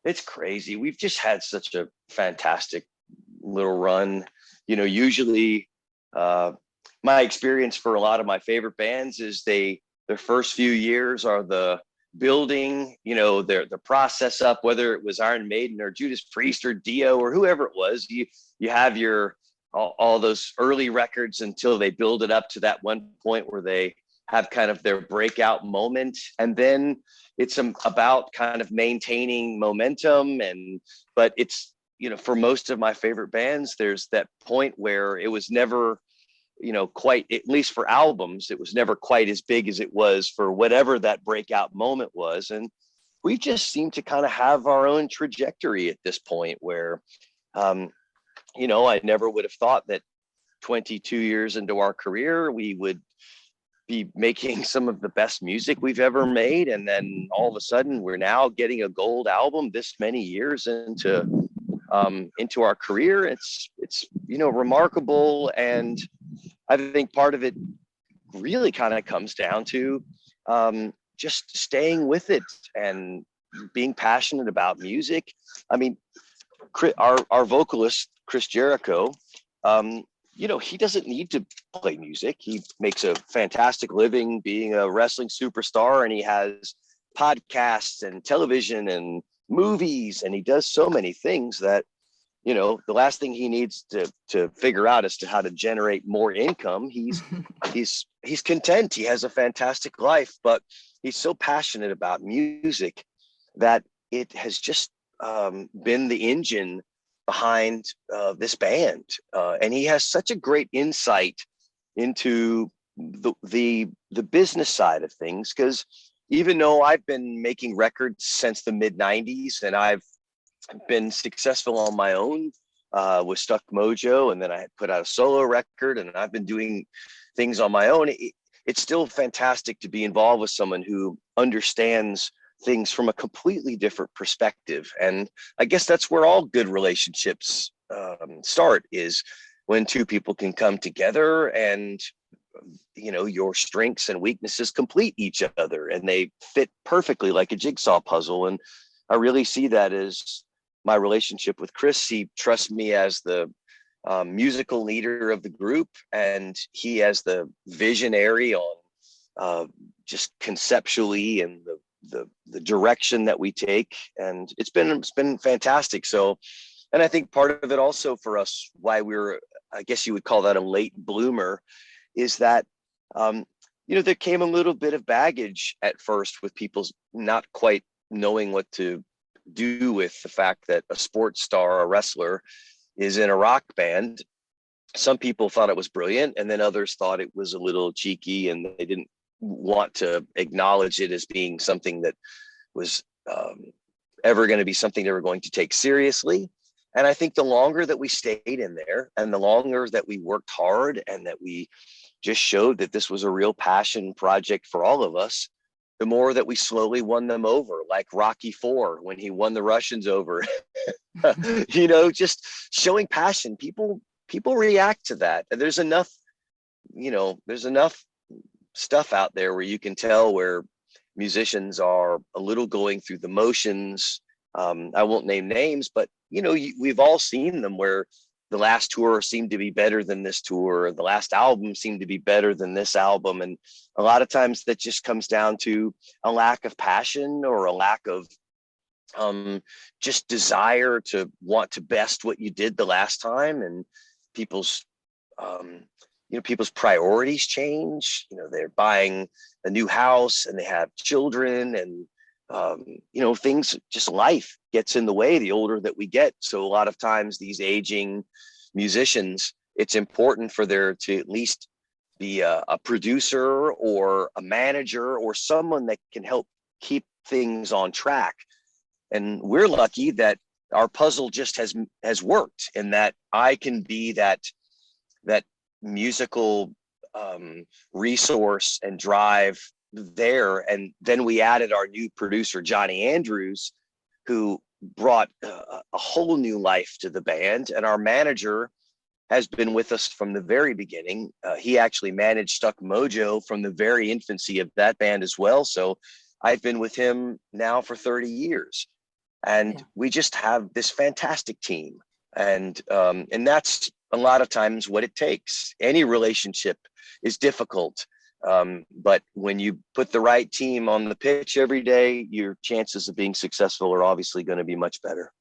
It's crazy. We've just had such a fantastic little run. Usually my experience for a lot of my favorite bands is their first few years are the building, the process up, whether it was Iron Maiden or Judas Priest or Dio or whoever it was. You have your all those early records until they build it up to that one point where they have kind of their breakout moment, and then it's about kind of maintaining momentum. But it's, for most of my favorite bands, there's that point where it was never, quite, at least for albums, it was never quite as big as it was for whatever that breakout moment was. And we just seem to kind of have our own trajectory at this point where, I never would have thought that 22 years into our career, we would be making some of the best music we've ever made. And then all of a sudden we're now getting a gold album this many years into our career. It's remarkable. And I think part of it really kind of comes down to just staying with it and being passionate about music. I mean, our vocalist, Chris Jericho, he doesn't need to play music. He makes a fantastic living being a wrestling superstar, and he has podcasts and television and movies, and he does so many things that, the last thing he needs to figure out as to how to generate more income. He's content. He has a fantastic life, but he's so passionate about music that it has just been the engine behind this band, and he has such a great insight into the business side of things, because even though I've been making records since the mid 90s and I've been successful on my own with Stuck Mojo, and then I put out a solo record, and I've been doing things on my own, it's still fantastic to be involved with someone who understands things from a completely different perspective. And I guess that's where all good relationships start, is when two people can come together and your strengths and weaknesses complete each other, and they fit perfectly like a jigsaw puzzle. And I really see that as my relationship with Chris. He trusts me as the musical leader of the group, and he as the visionary on just conceptually and the direction that we take. And it's been fantastic. So, and I think part of it also for us, why we're, I guess you would call that a late bloomer, is that there came a little bit of baggage at first with people not quite knowing what to do with the fact that a sports star, a wrestler, is in a rock band. Some people thought it was brilliant, and then others thought it was a little cheeky, and they didn't want to acknowledge it as being something that was ever going to be something they were going to take seriously. And I think the longer that we stayed in there, and the longer that we worked hard, and that we just showed that this was a real passion project for all of us, the more that we slowly won them over, like Rocky IV, when he won the Russians over. Just showing passion. People react to that. And there's enough stuff out there where you can tell where musicians are a little going through the motions. I won't name names, but we've all seen them where the last tour seemed to be better than this tour, the last album seemed to be better than this album. And a lot of times that just comes down to a lack of passion, or a lack of just desire to want to best what you did the last time. And people's priorities change. They're buying a new house, and they have children, and things, just life gets in the way the older that we get. So a lot of times these aging musicians, it's important for there to at least be a producer or a manager or someone that can help keep things on track. And we're lucky that our puzzle just has worked, and that I can be that musical resource and drive there. And then we added our new producer, Johnny Andrews, who brought a whole new life to the band. And our manager has been with us from the very beginning. He actually managed Stuck Mojo from the very infancy of that band as well. So I've been with him now for 30 years. And we just have this fantastic team. And that's a lot of times what it takes. Any relationship is difficult. But when you put the right team on the pitch every day, your chances of being successful are obviously going to be much better.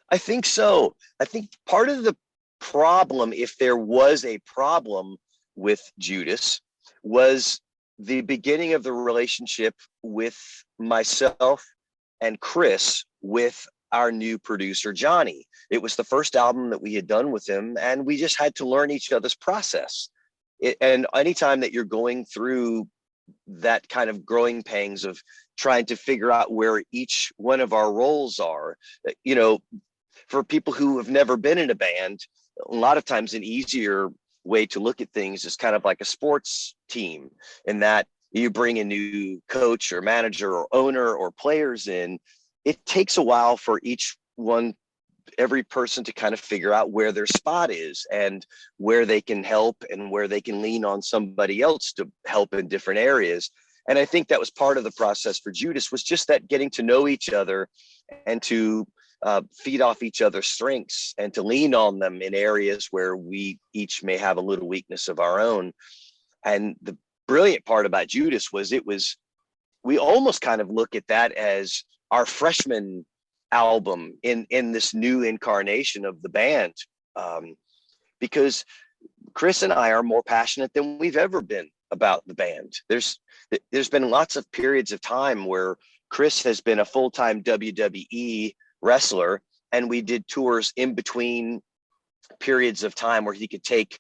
I think so. I think part of the problem, if there was a problem with Judas, was the beginning of the relationship with myself and Chris with our new producer, Johnny. It was the first album that we had done with him, and we just had to learn each other's process. And anytime that you're going through that kind of growing pangs of trying to figure out where each one of our roles are, you know, for people who have never been in a band, a lot of times an easier way to look at things is kind of like a sports team, in that you bring a new coach or manager or owner or players in. It takes a while for every person to kind of figure out where their spot is and where they can help and where they can lean on somebody else to help in different areas. And I think that was part of the process for Judas, was just that getting to know each other and to feed off each other's strengths and to lean on them in areas where we each may have a little weakness of our own. And the brilliant part about Judas was we almost kind of look at that as our freshman album in this new incarnation of the band, because Chris and I are more passionate than we've ever been about the band. There's been lots of periods of time where Chris has been a full-time WWE wrestler, and we did tours in between periods of time where he could take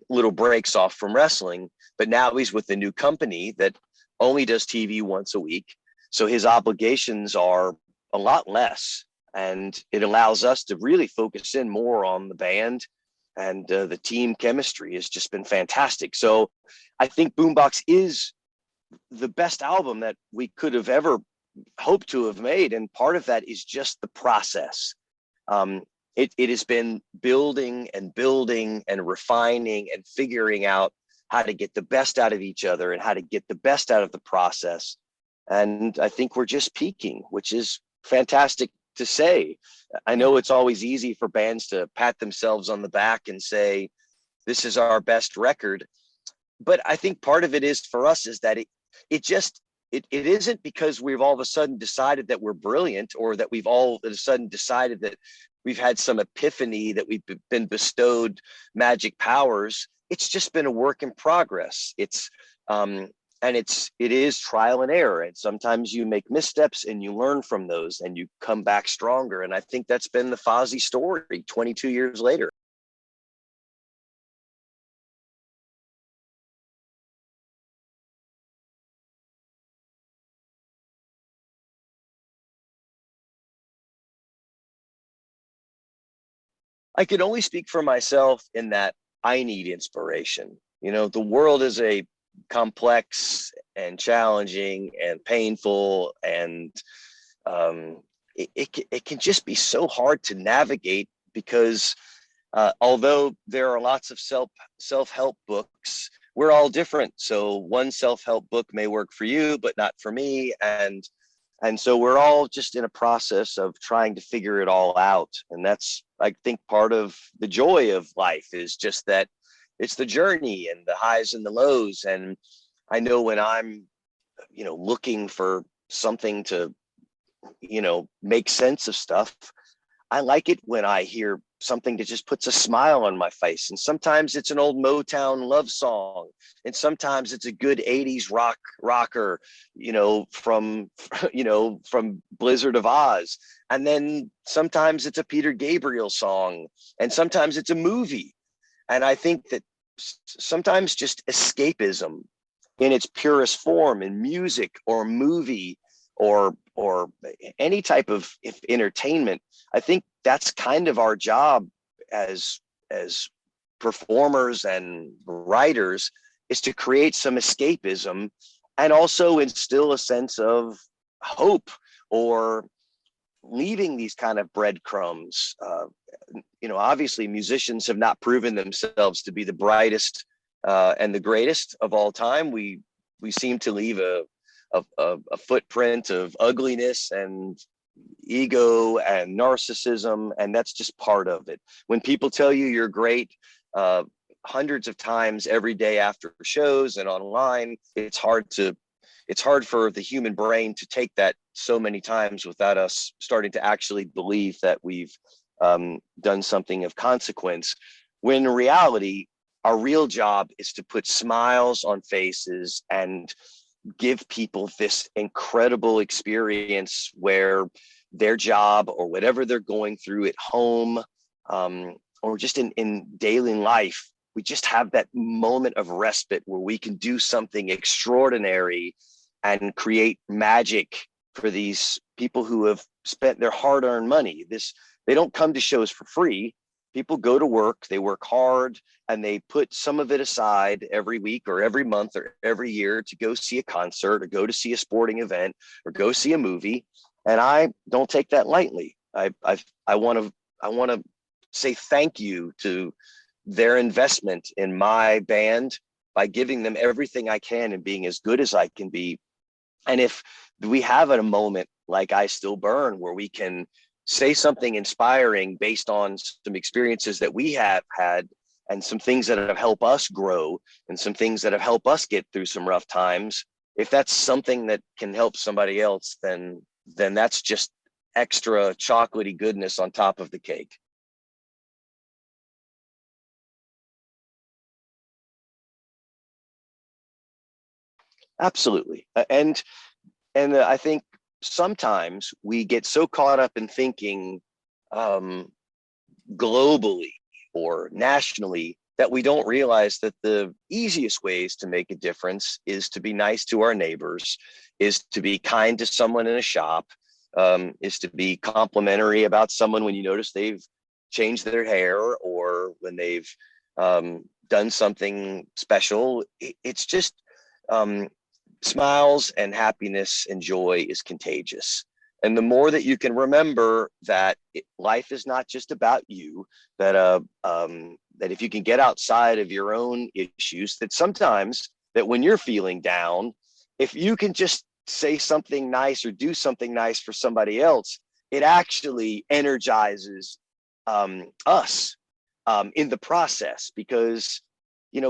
little breaks off from wrestling. But now he's with a new company that only does TV once a week, so his obligations are a lot less, and it allows us to really focus in more on the band, and the team chemistry has just been fantastic. So I think Boombox is the best album that we could have ever hoped to have made, and part of that is just the process. It has been building and refining and figuring out how to get the best out of each other and how to get the best out of the process. And I think we're just peaking, which is fantastic to say. I know it's always easy for bands to pat themselves on the back and say, this is our best record. But I think part of it is for us is that it isn't because we've all of a sudden decided that we're brilliant, or that we've all of a sudden decided that we've had some epiphany, that we've been bestowed magic powers. It's just been a work in progress. It is trial and error. And sometimes you make missteps and you learn from those and you come back stronger. And I think that's been the Fozzy story 22 years later. I can only speak for myself in that I need inspiration. You know, the world is a complex and challenging and painful, and it can just be so hard to navigate, because although there are lots of self-help books, we're all different. So one self-help book may work for you, but not for me. And so we're all just in a process of trying to figure it all out. And that's, I think, part of the joy of life, is just that it's the journey and the highs and the lows. And I know when I'm, looking for something to, make sense of stuff, I like it when I hear something that just puts a smile on my face. And sometimes it's an old Motown love song, and sometimes it's a good 80s rocker, from Blizzard of Oz. And then sometimes it's a Peter Gabriel song, and sometimes it's a movie. And I think that sometimes just escapism in its purest form, in music or movie or any type of entertainment, I think that's kind of our job as performers and writers, is to create some escapism and also instill a sense of hope, or leaving these kind of breadcrumbs. Obviously musicians have not proven themselves to be the brightest and the greatest of all time, we seem to leave a footprint of ugliness and ego and narcissism, and that's just part of it. When people tell you you're great, hundreds of times every day after shows and online, it's hard for the human brain to take that so many times without us starting to actually believe that we've done something of consequence, when in reality, our real job is to put smiles on faces and give people this incredible experience where their job or whatever they're going through at home, or just in daily life, we just have that moment of respite where we can do something extraordinary and create magic for these people who have spent their hard-earned money. They don't come to shows for free. People go to work, they work hard, and they put some of it aside every week or every month or every year to go see a concert or go to see a sporting event or go see a movie. And I don't take that lightly. I want to say thank you to their investment in my band by giving them everything I can and being as good as I can be. And if we have a moment like I Still Burn, where we can say something inspiring based on some experiences that we have had and some things that have helped us grow and some things that have helped us get through some rough times, if that's something that can help somebody else, then that's just extra chocolatey goodness on top of the cake. Absolutely. And I think sometimes we get so caught up in thinking globally or nationally that we don't realize that the easiest ways to make a difference is to be nice to our neighbors, is to be kind to someone in a shop, is to be complimentary about someone when you notice they've changed their hair or when they've done something special. It's just smiles and happiness and joy is contagious. And the more that you can remember that life is not just about you, that if you can get outside of your own issues, that sometimes that when you're feeling down, if you can just say something nice or do something nice for somebody else, it actually energizes us in the process, because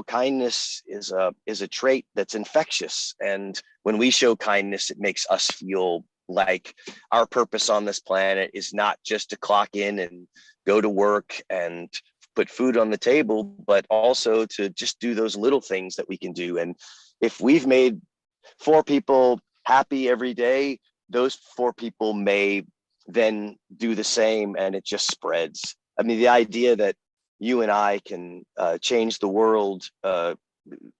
kindness is a trait that's infectious. And when we show kindness, it makes us feel like our purpose on this planet is not just to clock in and go to work and put food on the table, but also to just do those little things that we can do. And if we've made 4 people happy every day, those 4 people may then do the same, and it just spreads. I mean, the idea that you and I can change the world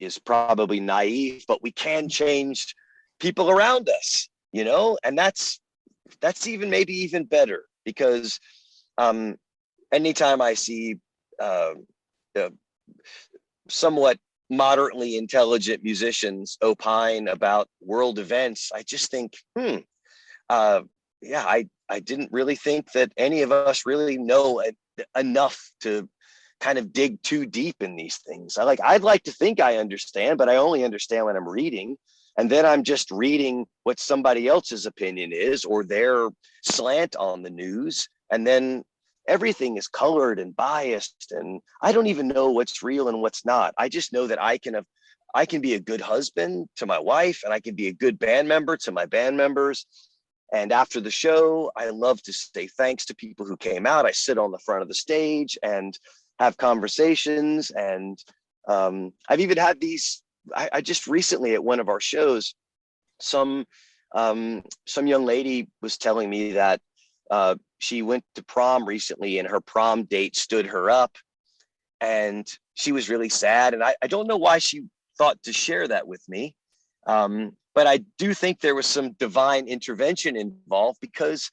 is probably naive, but we can change people around us, and that's even maybe even better, because anytime I see somewhat moderately intelligent musicians opine about world events, I just think, yeah, I didn't really think that any of us really know enough to kind of dig too deep in these things. I'd like to think I understand, but I only understand when I'm reading. And then I'm just reading what somebody else's opinion is or their slant on the news. And then everything is colored and biased. And I don't even know what's real and what's not. I just know that I can be a good husband to my wife, and I can be a good band member to my band members. And after the show, I love to say thanks to people who came out. I sit on the front of the stage and have conversations. And I've even had these, I just recently at one of our shows, some young lady was telling me that she went to prom recently and her prom date stood her up, and she was really sad. And I don't know why she thought to share that with me. But I do think there was some divine intervention involved, because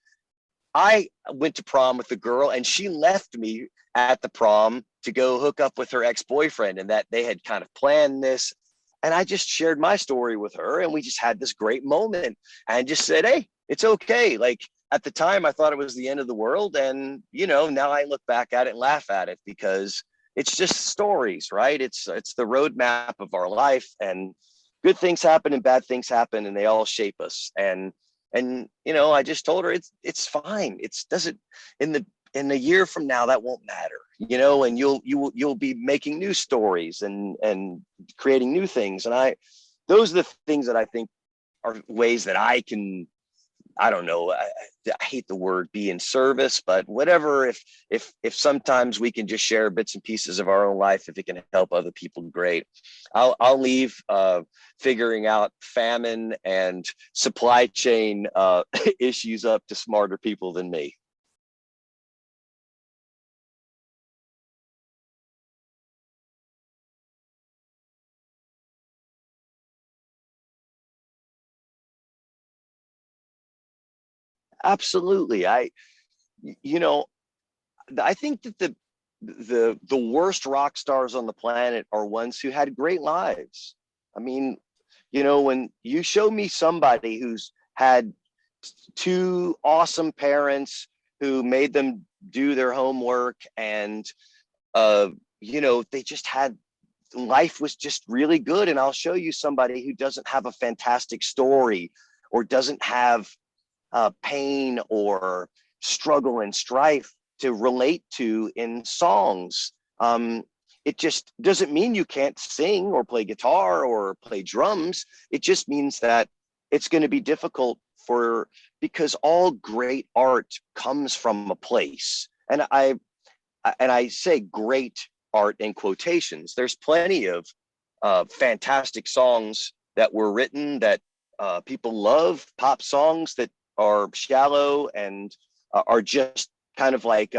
I went to prom with a girl and she left me at the prom to go hook up with her ex-boyfriend, and that they had kind of planned this. And I just shared my story with her, and we just had this great moment and just said, hey, it's okay. Like, at the time I thought it was the end of the world. And, now I look back at it and laugh at it, because it's just stories, right? It's the roadmap of our life, and good things happen and bad things happen, and they all shape us. And you know, I just told her it's fine. It's doesn't in a year from now that won't matter, you know, and you'll be making new stories and creating new things. And those are the things that I think are ways that I can, I don't know, I hate the word be in service, but whatever, if sometimes we can just share bits and pieces of our own life, if it can help other people, great. I'll leave figuring out famine and supply chain issues up to smarter people than me. Absolutely. You know, I think that the worst rock stars on the planet are ones who had great lives. I mean, you know, when you show me somebody who's had two awesome parents who made them do their homework, and you know, they just had, life was just really good. And I'll show you somebody who doesn't have a fantastic story, or doesn't have pain or struggle and strife to relate to in songs. It just doesn't mean you can't sing or play guitar or play drums. It just means that it's going to be difficult because all great art comes from a place. And I say great art in quotations. There's plenty of fantastic songs that were written that people love, pop songs that are shallow and are just kind of like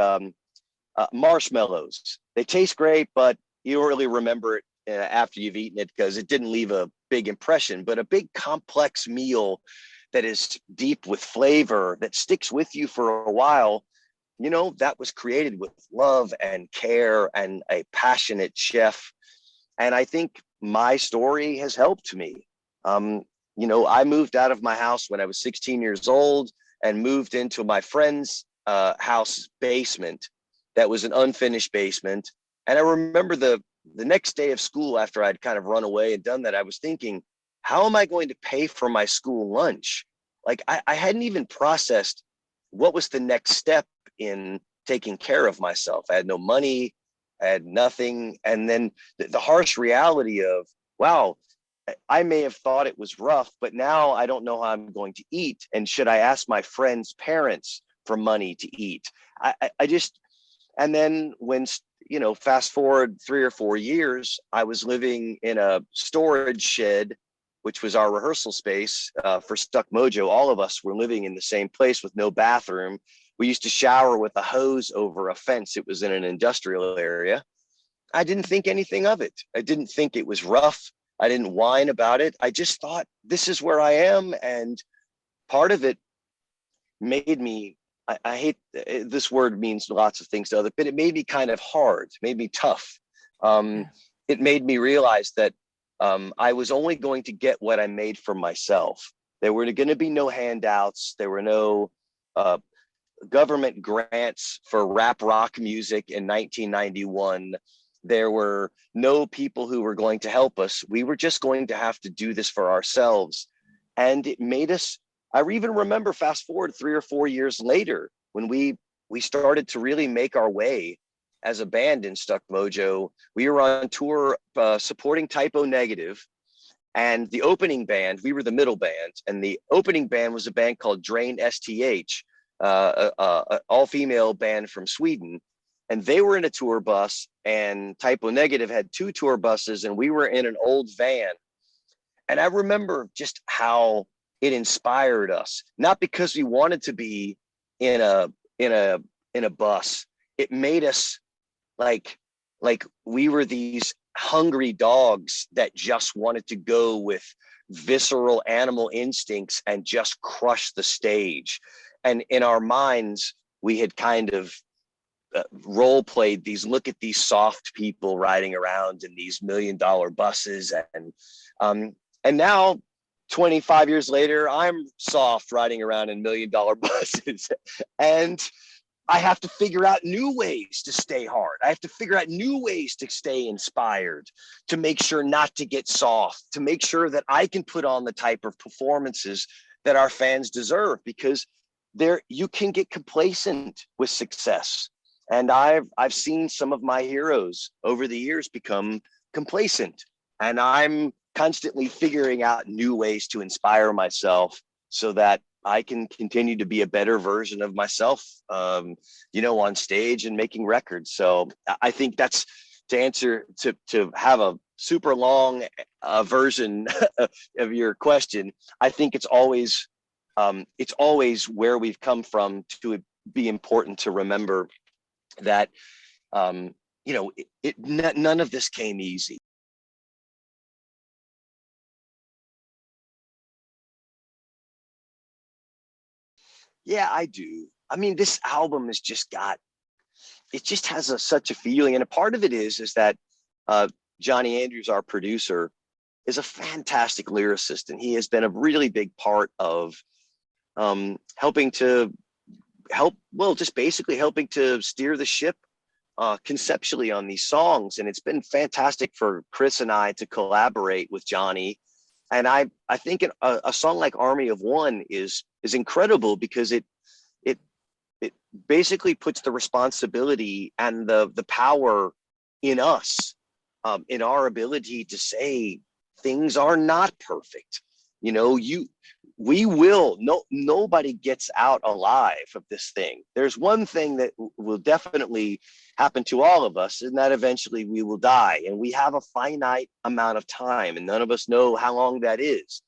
marshmallows. They taste great, but you don't really remember it after you've eaten it because it didn't leave a big impression. But a big complex meal that is deep with flavor, that sticks with you for a while, you know, that was created with love and care and a passionate chef. And I think my story has helped me. You know, I moved out of my house when I was 16 years old and moved into my friend's house basement that was an unfinished basement. And I remember the next day of school, after I'd kind of run away and done that, I was thinking, how am I going to pay for my school lunch? Like I hadn't even processed what was the next step in taking care of myself. I had no money, I had nothing. And then the harsh reality of, wow, I may have thought it was rough, but now I don't know how I'm going to eat. And should I ask my friend's parents for money to eat? I just, and then when, you know, fast forward 3 or 4 years, I was living in a storage shed, which was our rehearsal space for Stuck Mojo. All of us were living in the same place with no bathroom. We used to shower with a hose over a fence. It was in an industrial area. I didn't think anything of it. I didn't think it was rough. I didn't whine about it. I just thought, this is where I am. And part of it made me, I hate, this word means lots of things to others, but it made me kind of hard, made me tough. It made me realize that I was only going to get what I made for myself. There were going to be no handouts. There were no government grants for rap rock music in 1991. There were no people who were going to help us. We were just going to have to do this for ourselves. And it made us, I even remember fast forward 3 or 4 years later, when we started to really make our way as a band in Stuck Mojo. We were on tour supporting Typo Negative, and the opening band, we were the middle band, and the opening band was a band called Drain STH, all-female band from Sweden. And they were in a tour bus, and Typo Negative had 2 tour buses, and we were in an old van. And I remember just how it inspired us, not because we wanted to be in a bus. It made us like we were these hungry dogs that just wanted to go with visceral animal instincts and just crush the stage. And in our minds, we had kind of role played these, look at these soft people riding around in these $1 million buses. And now 25 years later, I'm soft riding around in $1 million buses. And I have to figure out new ways to stay hard. I have to figure out new ways to stay inspired, to make sure not to get soft, to make sure that I can put on the type of performances that our fans deserve, because there you can get complacent with success. And I've seen some of my heroes over the years become complacent, and I'm constantly figuring out new ways to inspire myself so that I can continue to be a better version of myself, on stage and making records. So I think that's to have a super long version of your question. I think it's always where we've come from to be important to remember that, none of this came easy. Yeah, I do. I mean, this album has just got, it just has such a feeling. And a part of it is that uh, Johnny Andrews, our producer, is a fantastic lyricist. And he has been a really big part of helping to just basically helping to steer the ship conceptually on these songs. And it's been fantastic for Chris and I to collaborate with Johnny. And I think a song like Army of One is incredible because it it basically puts the responsibility and the power in us, in our ability to say things are not perfect. We will, nobody gets out alive of this thing. There's one thing that will definitely happen to all of us, and that eventually we will die, and we have a finite amount of time, and none of us know how long that is.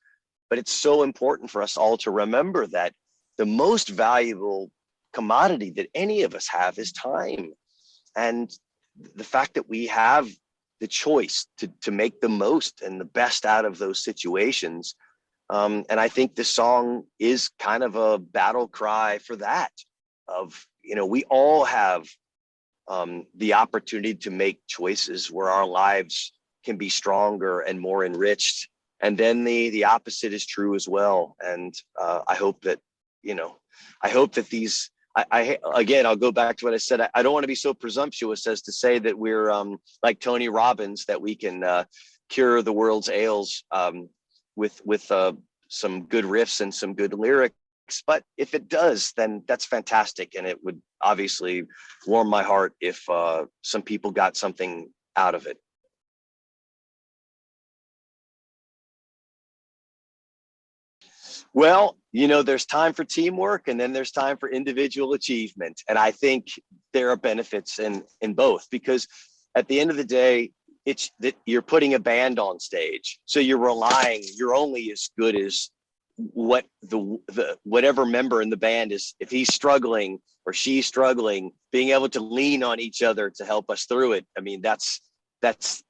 But it's so important for us all to remember that the most valuable commodity that any of us have is time. And the fact that we have the choice to make the most and the best out of those situations. And I think this song is kind of a battle cry for that, of, we all have the opportunity to make choices where our lives can be stronger and more enriched. And then the opposite is true as well. And I hope that, these, again, I'll go back to what I said. I don't want to be so presumptuous as to say that we're like Tony Robbins, that we can cure the world's ails with some good riffs and some good lyrics. But if it does, then that's fantastic. And it would obviously warm my heart if some people got something out of it. Well, there's time for teamwork, and then there's time for individual achievement. And I think there are benefits in both, because at the end of the day, it's that you're putting a band on stage. So you're only as good as what whatever member in the band is. If he's struggling or she's struggling, being able to lean on each other to help us through it. I mean, that's the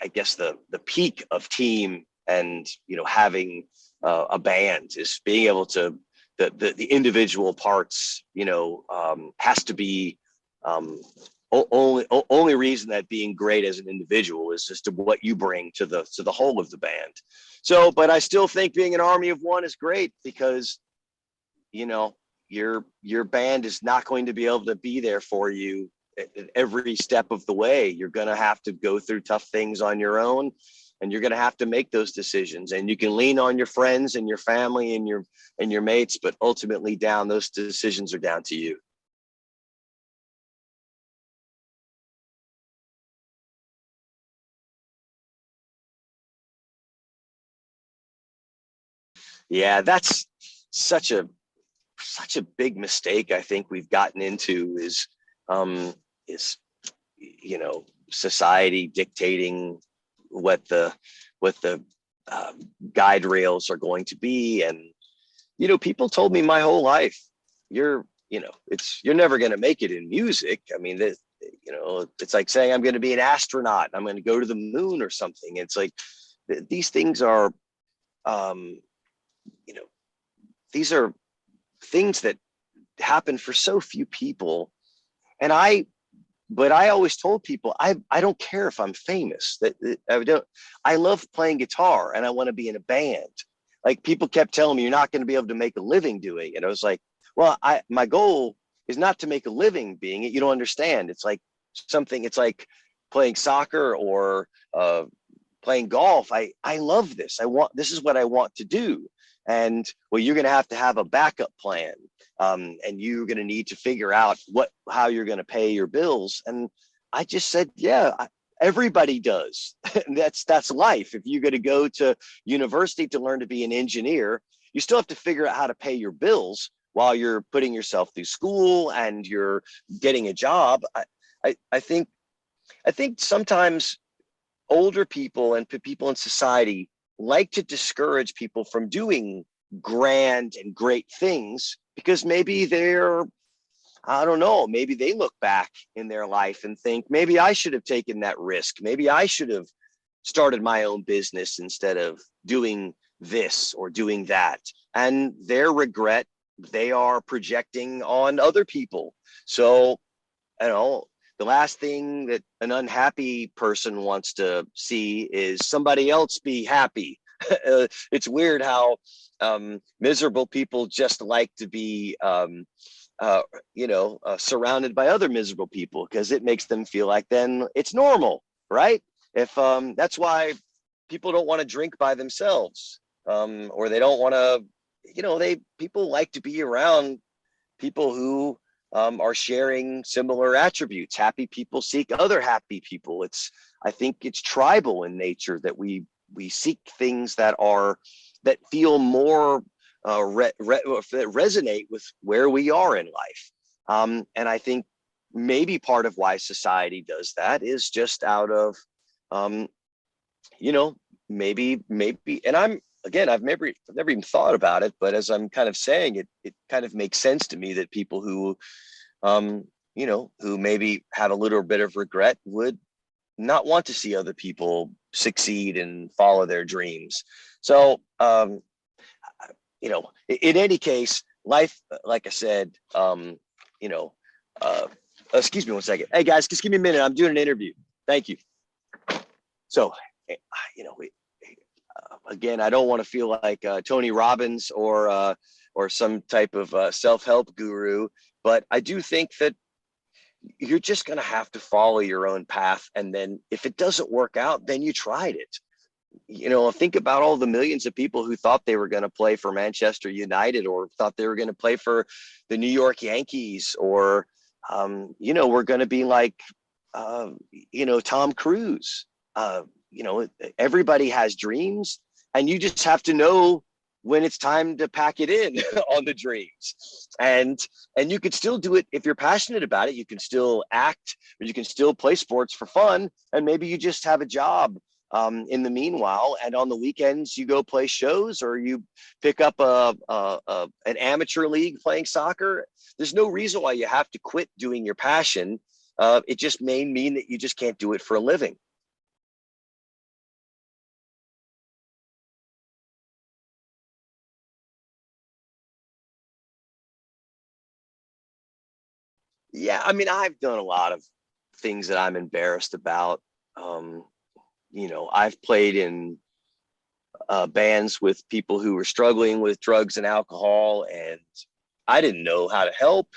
I guess the peak of team. And having a band is being able to, the individual parts has to be only reason that being great as an individual is just to what you bring to the whole of the band. So, but I still think being an army of one is great, because your band is not going to be able to be there for you at every step of the way. You're going to have to go through tough things on your own, and you're going to have to make those decisions. And you can lean on your friends and your family and your mates, but ultimately those decisions are down to you. Yeah, that's such a big mistake I think we've gotten into, is society dictating what the guide rails are going to be. And people told me my whole life, you're never going to make it in music. I mean, it's like saying I'm going to be an astronaut, I'm going to go to the moon or something. It's like these things are these are things that happen for so few people. And but I always told people, I don't care if I'm famous. I love playing guitar, and I want to be in a band. Like, people kept telling me, you're not going to be able to make a living doing it. I was like, well, my goal is not to make a living being it. You don't understand. It's like something, it's like playing soccer or playing golf. I love this. This is what I want to do. And well, you're going to have a backup plan. And you're going to need to figure out how you're going to pay your bills. And I just said, yeah, everybody does. That's life. If you're going to go to university to learn to be an engineer, you still have to figure out how to pay your bills while you're putting yourself through school and you're getting a job. I think sometimes older people and people in society like to discourage people from doing grand and great things because maybe I don't know, maybe they look back in their life and think, maybe I should have taken that risk. Maybe I should have started my own business instead of doing this or doing that. And their regret, they are projecting on other people. So, you know, the last thing that an unhappy person wants to see is somebody else be happy. It's weird how miserable people just like to be surrounded by other miserable people because it makes them feel like then it's normal, right? If that's why people don't want to drink by themselves, or they don't want to, people like to be around people who are sharing similar attributes. Happy people seek other happy people. I think it's tribal in nature that we seek things that feel more that resonate with where we are in life. And I think maybe part of why society does that is just out of, maybe, and I've never even thought about it, but as I'm kind of saying it, it kind of makes sense to me that people who maybe have a little bit of regret would not want to see other people succeed and follow their dreams. So, in any case, life, like I said, excuse me one second. Hey guys, just give me a minute. I'm doing an interview. Thank you. So, again, I don't want to feel like Tony Robbins or some type of self-help guru, but I do think that you're just going to have to follow your own path. And then if it doesn't work out, then you tried it. Think about all the millions of people who thought they were going to play for Manchester United or thought they were going to play for the New York Yankees or, we're going to be like, Tom Cruise. Everybody has dreams and you just have to know when it's time to pack it in on the dreams. And you could still do it if you're passionate about it. You can still act or you can still play sports for fun. And maybe you just have a job in the meanwhile, and on the weekends you go play shows or you pick up an amateur league playing soccer. There's no reason why you have to quit doing your passion. It just may mean that you just can't do it for a living. Yeah, I mean, I've done a lot of things that I'm embarrassed about. I've played in bands with people who were struggling with drugs and alcohol, and I didn't know how to help.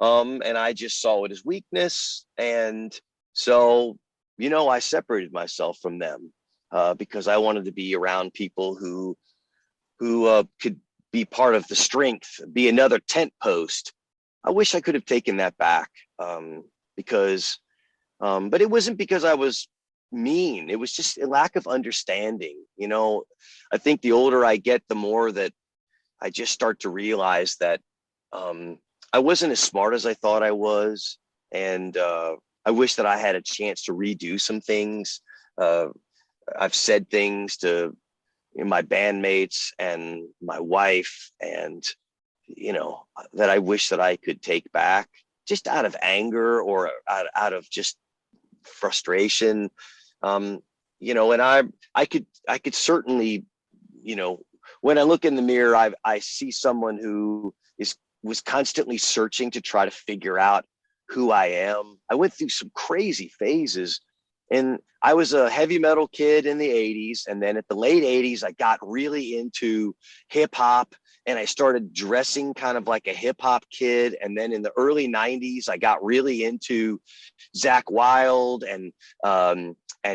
And I just saw it as weakness. And so, I separated myself from them because I wanted to be around people who could be part of the strength, be another tent post. I wish I could have taken that back but it wasn't because I was mean. It was just a lack of understanding. I think the older I get, the more that I just start to realize that I wasn't as smart as I thought I was. And I wish that I had a chance to redo some things. I've said things to my bandmates and my wife and that I wish that I could take back just out of anger or out of just frustration. And I could certainly, when I look in the mirror, I see someone who was constantly searching to try to figure out who I am. I went through some crazy phases and I was a heavy metal kid in the 80s. And then at the late 80s, I got really into hip hop and I started dressing kind of like a hip hop kid. And then in the early 90s, I got really into Zakk Wylde and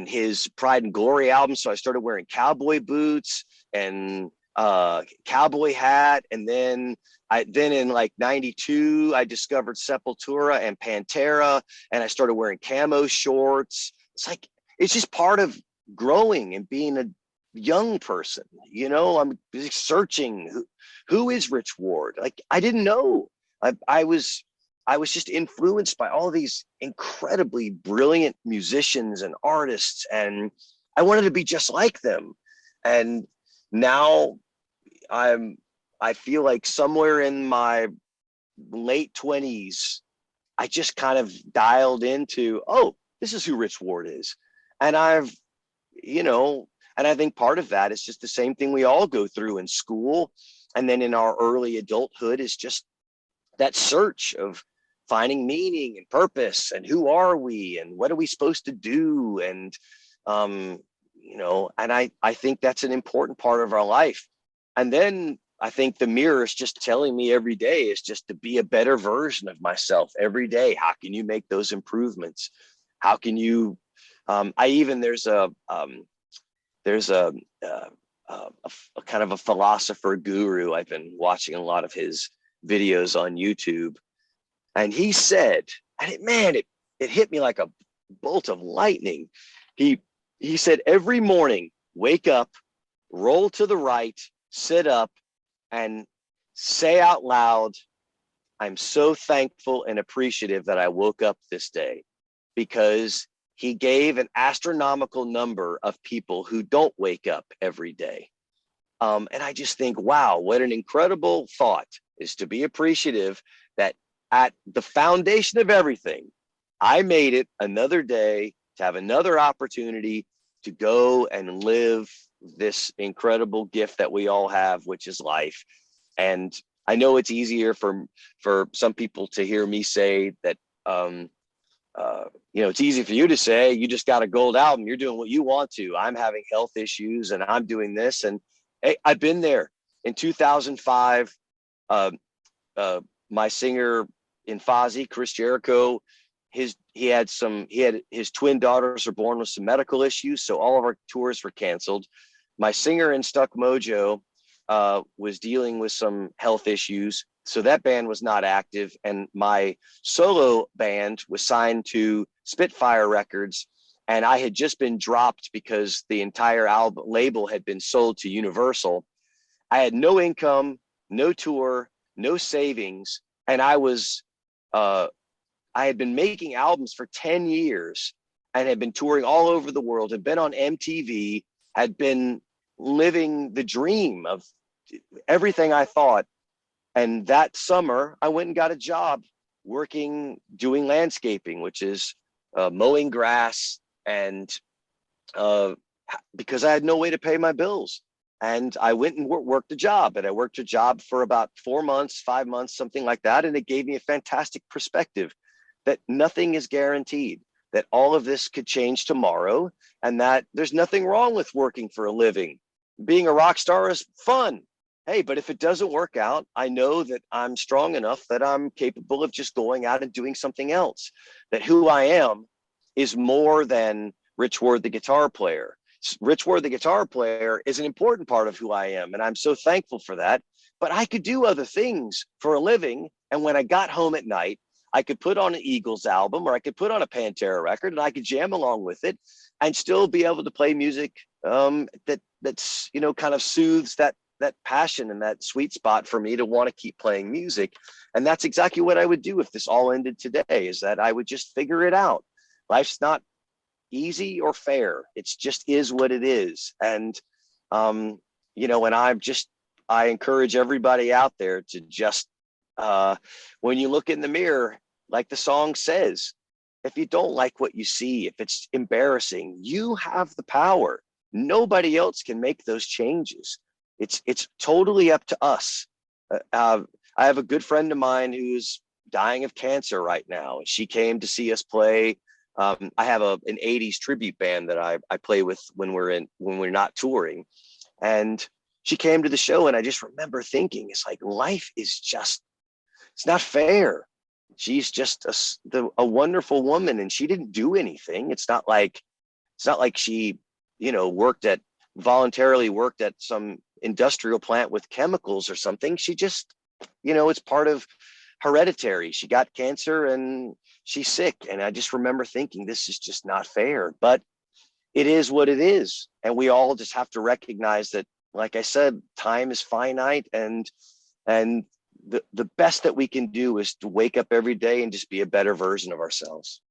his Pride and Glory album. So I started wearing cowboy boots and cowboy hat. And then in like 92, I discovered Sepultura and Pantera, and I started wearing camo shorts. It's just part of growing and being a young person. I'm searching who is Rich Ward. Like, I didn't know. I was just influenced by all these incredibly brilliant musicians and artists, and I wanted to be just like them. And now I feel like somewhere in my late 20s, I just kind of dialed into, oh, this is who Rich Ward is. And and I think part of that is just the same thing we all go through in school. And then in our early adulthood is just that search of finding meaning and purpose and who are we and what are we supposed to do. And, and I think that's an important part of our life. And then I think the mirror is just telling me every day is just to be a better version of myself every day. How can you make those improvements? How can you, there's a kind of a philosopher guru. I've been watching a lot of his videos on YouTube, and he said, and it hit me like a bolt of lightning. He said, every morning, wake up, roll to the right, sit up, and say out loud, I'm so thankful and appreciative that I woke up this day, because he gave an astronomical number of people who don't wake up every day. And I just think, wow, what an incredible thought is to be appreciative that at the foundation of everything, I made it another day to have another opportunity to go and live this incredible gift that we all have, which is life. And I know it's easier for some people to hear me say that, it's easy for you to say, you just got a gold album, you're doing what you want to. I'm having health issues and I'm doing this. And hey, I've been there. In 2005, my singer in Fozzy, Chris Jericho, his twin daughters were born with some medical issues. So all of our tours were canceled. My singer in Stuck Mojo was dealing with some health issues. So that band was not active. And my solo band was signed to Spitfire Records. And I had just been dropped because the entire album label had been sold to Universal. I had no income, no tour, no savings. And I had been making albums for 10 years and had been touring all over the world, had been on MTV, had been living the dream of everything I thought. And that summer, I went and got a job doing landscaping, which is mowing grass, and because I had no way to pay my bills. And I went and worked a job, and I worked a job for about 4 months, 5 months, something like that. And it gave me a fantastic perspective that nothing is guaranteed, that all of this could change tomorrow, and that there's nothing wrong with working for a living. Being a rock star is fun. Hey, but if it doesn't work out, I know that I'm strong enough that I'm capable of just going out and doing something else, that who I am is more than Rich Ward, the guitar player. Rich Ward, the guitar player, is an important part of who I am, and I'm so thankful for that. But I could do other things for a living, and when I got home at night, I could put on an Eagles album, or I could put on a Pantera record, and I could jam along with it and still be able to play music that's kind of soothes that passion and that sweet spot for me to want to keep playing music. And that's exactly what I would do if this all ended today, is that I would just figure it out. Life's not easy or fair. It's just is what it is. And, and I encourage everybody out there to just, when you look in the mirror, like the song says, if you don't like what you see, if it's embarrassing, you have the power. Nobody else can make those changes. It's totally up to us. I have a good friend of mine who's dying of cancer right now. She came to see us play I have an 80s tribute band that I play with when we're not touring. And she came to the show, and I just remember thinking, it's like, life is just, it's not fair. She's just a wonderful woman, and she didn't do anything. It's not like she, voluntarily worked at some industrial plant with chemicals or something. She just, it's part of hereditary. She got cancer and she's sick. And I just remember thinking, this is just not fair, but it is what it is. And we all just have to recognize that, like I said, time is finite, and the best that we can do is to wake up every day and just be a better version of ourselves.